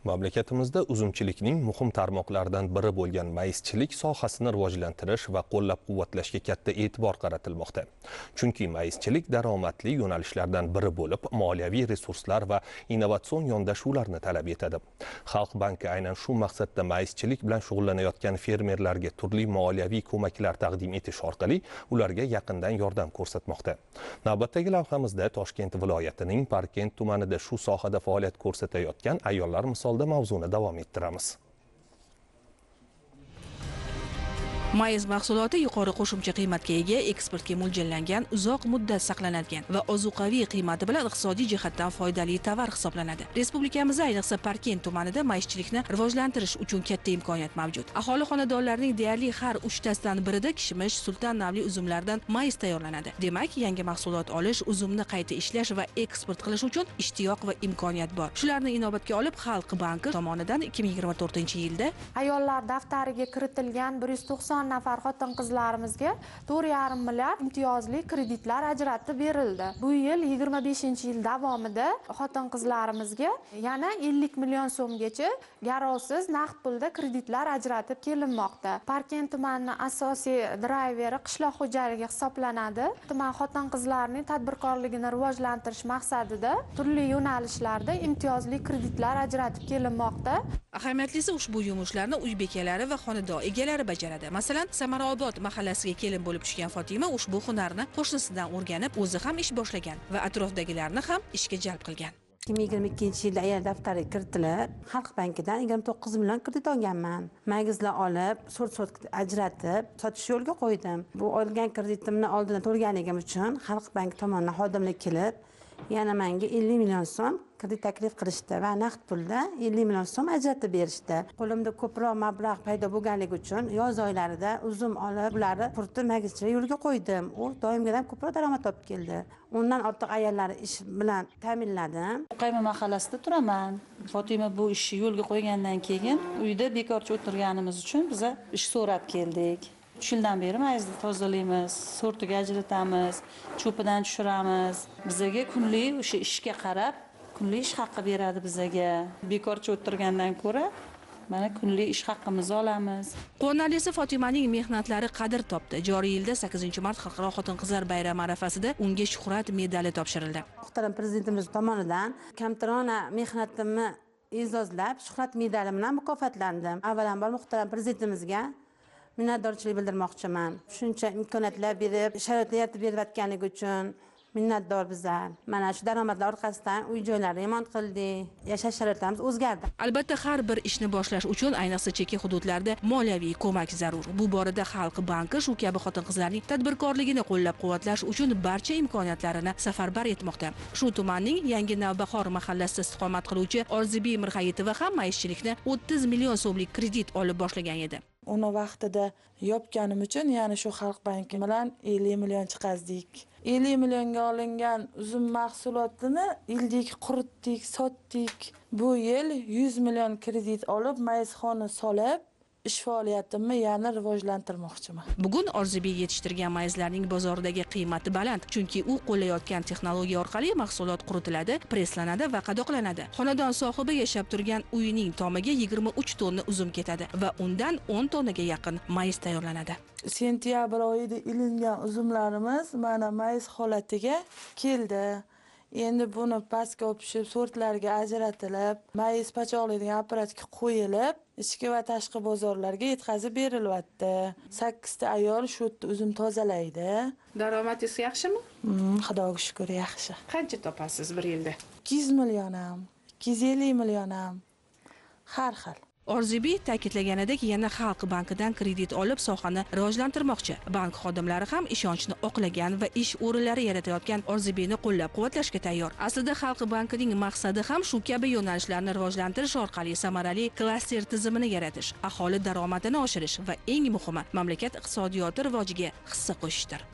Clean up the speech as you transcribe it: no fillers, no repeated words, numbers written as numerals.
Mamlakatimizda uzumchilikning muhim tarmoqlaridan biri bo'lgan maizchilik sohasini rivojlantirish va qo'llab-quvvatlashga katta e'tibor qaratilmoqda. Chunki maizchilik daromadli yo'nalishlardan biri bo'lib, moliyaviy resurslar va innovatsion yondashuvlarni talab etadi. Xalq banki aynan shu maqsadda maizchilik bilan shug'ullanayotgan fermerlarga turli moliyaviy ko'maklar taqdim etish orqali ularga yaqindan yordam ko'rsatmoqda. Navbatdagi lavhamizda Toshkent viloyatining Parkent tumanida shu sohada faoliyat ko'rsatayotgan ayollar misolida mavzuni davom ettiramiz. Mayiz mahsuloti yuqori qo'shimcha qiymatga ega, eksportga mo'ljallangan, uzoq muddat saqlanadigan va ozuqaviy qiymati bilan iqtisodiy jihatdan foydali tovar hisoblanadi. Respublikamizda ayniqsa Parkent tumanida maizchilikni rivojlantirish uchun katta imkoniyat mavjud. Aholi xonadonlarining deyarli har 3tasidan birida kishmish, sulton navli uzumlardan mayiz tayyorlanadi. Demak, yangi mahsulot olish, uzumni qayta ishlash va eksport qilish uchun ishtiyoq va imkoniyat bor. Shularni inobatga olib, Xalq banki tomonidan 2024-yilda ayollar daftariga kiritilgan 190 nafar xotin-qizlarimizga 4,5 milliard imtiyozli kreditlar ajratib berildi. Bu yil 25-yil davomida xotin-qizlarimizga yana 50 million so'mgacha garovsiz naqd pulda kreditlar ajratib kelinmoqda. Parkent tumanining asosiy drayveri qishloq xo'jaligi hisoblanadi. Tuman xotin-qizlarining tadbirkorligini rivojlantirish maqsadida turli yo'nalishlarda imtiyozli kreditlar ajratib kelinmoqda. Ahamiyatlisi ushbu yumushlarni uy bekalari va xonadon egalari bajaradi. Masalan, Samarobod mahallasiga kelin bo'lib tushgan Fotima ushbu hunarni qo'shnisidan o'rganib, o'zi ham ish boshlagan va atrofdagilarni ham ishga jalb qilgan. 2022-yilda ayol daftariga kiritilib, Xalq bankidan 29 million kredit olganman. Magizlar olib, sort ajratib, sotish yo'lga qo'ydim. Bu olgan kreditimni oldindan to'laganligim uchun Xalq banki tomonidan xodimlar kelib, yana menga 50 million so'm kredit taklif qilishdi va naqd pulda 50 million so'm ajratib berishdi. Qo'limda ko'proq mablag' paydo bo'lganligi uchun yoz oylarida uzum olib, ularni qurtib magizchilik yo'lga qo'ydim. U doimgidan ko'proq daromad topib keldi. Undan ortiq ayollar ish bilan ta'minladim. Qayma mahallasida turaman. Fotima bu ishni yo'lga qo'ygandan keyin uyda bekorchi o'tirganimiz uchun biz ish so'rab keldik. 3 yildan beri mayizni tozalaymiz, sortiga ajratamiz, cho'pidan tushiramiz. Bizga kunlik o'sha ishga qarab, kunlik ish haqqi beradi bizga. Bekorchi o'tirgandan ko'ra, mana kunlik ish haqqimizni olamiz. Quvonarlisi Fotimaning mehnatlari qadr topdi. Joriy yilda 8-mart Xalqaro xotin-qizlar bayrami arafasida unga shuhrat medali topshirildi. Muhtaram prezidentimiz tomonidan kamtarona mehnatimni e'zozlab, shuhrat medali bilan mukofotlandim. Avvalambor muhtaram prezidentimizga minnatdorchilik bildirmoqchiman. Shuncha imkoniyatlar berib, sharoitlar yaratib berayotganligi uchun minnatdor bizlar. Mana shu daromadlar orqasidan uy-joylarni remont qildik, yashash sharoitlarimiz o'zgardi. Albatta, har bir ishni boshlash uchun ayniqsa chekka hududlarda moliyaviy ko'mak zarur. Bu borada Xalq banki shu kabi xotin-qizlarning tadbirkorligini qo'llab-quvvatlash uchun barcha imkoniyatlarini safarbar etmoqda. Shu tumanning Yangi Navbahor mahallasida istiqomat qiluvchi Orzibi Mirhayitova ham maizchilikni 30 million so'mlik kredit olib boshlagan edi. Uni vaqtida yopganim uchun, ya'ni shu Xalq banki bilan 50 million chiqazdik. 50 millionga olingan uzum mahsulotini ildik, quritdik, sotdik. Bu yil 100 million kredit olib, mayizxona solib, ish faoliyatimni yana rivojlantirmoqchiman. Bugun Orzibi yetishtirgan mayizlarning bozoridagi qiymati baland, chunki u qo'llayotgan texnologiya orqali mahsulot quritiladi, preslanadi va qadoqlanadi. Xonadon sohibi yashab turgan uyining tomiga 23 tonna uzum ketadi va undan 10 tonnaga yaqin mayiz tayyorlanadi. Sentyabr oyida ilingan uzumlarimiz mana mayiz holatiga keldi. Endi buni pastga olib tushib, sortlarga ajratilib, mayiz pachoqlaydigan apparatga qo'yilib, ichki va tashqi bozorlarga yetkazib berilyapti. 8 ta ayol shu yerda uzum tozalaydi. Daromadingiz yaxshimi? Xudoga shukr, yaxshi. Qancha topasiz bir yilda? 200 million ham, 250 million ham. Har xil. Orzibi ta'kidlaganidek, yana Xalq bankidan kredit olib sohani rivojlantirmoqchi. Bank xodimlari ham ishonchni oqlagan va ish o'rinlari yaratayotgan Orzibini qo'llab-quvvatlashga tayyor. Aslida Xalq bankining maqsadi ham shu kabi yo'nalishlarni rivojlantirish orqali samarali klaster tizimini yaratish, aholi daromadini oshirish va eng muhimi, mamlakat iqtisodiyoti rivojiga hissa qo'shishdir.